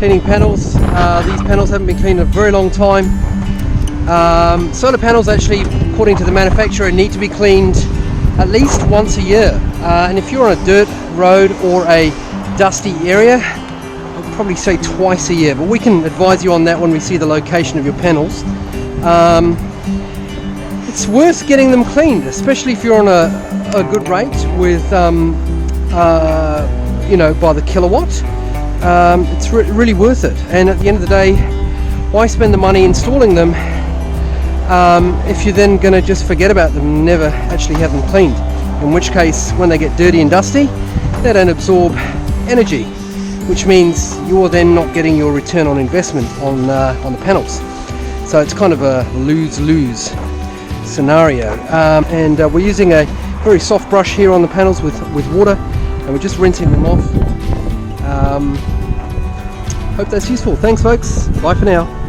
cleaning panels. These panels haven't been cleaned in a very long time. Solar panels actually, according to the manufacturer, need to be cleaned at least once a year. And if you're on a dirt road or a dusty area, I'd probably say twice a year, but we can advise you on that when we see the location of your panels. It's worth getting them cleaned, especially if you're on a good rate with you know, by the kilowatt. It's really worth it, and at the end of the day, why spend the money installing them if you're then going to just forget about them and never actually have them cleaned, in which case when they get dirty and dusty they don't absorb energy, which means you're then not getting your return on investment on the panels. So it's kind of a lose-lose scenario. And we're using a very soft brush here on the panels with water, and we're just rinsing them off. Hope that's useful. Thanks folks, bye for now.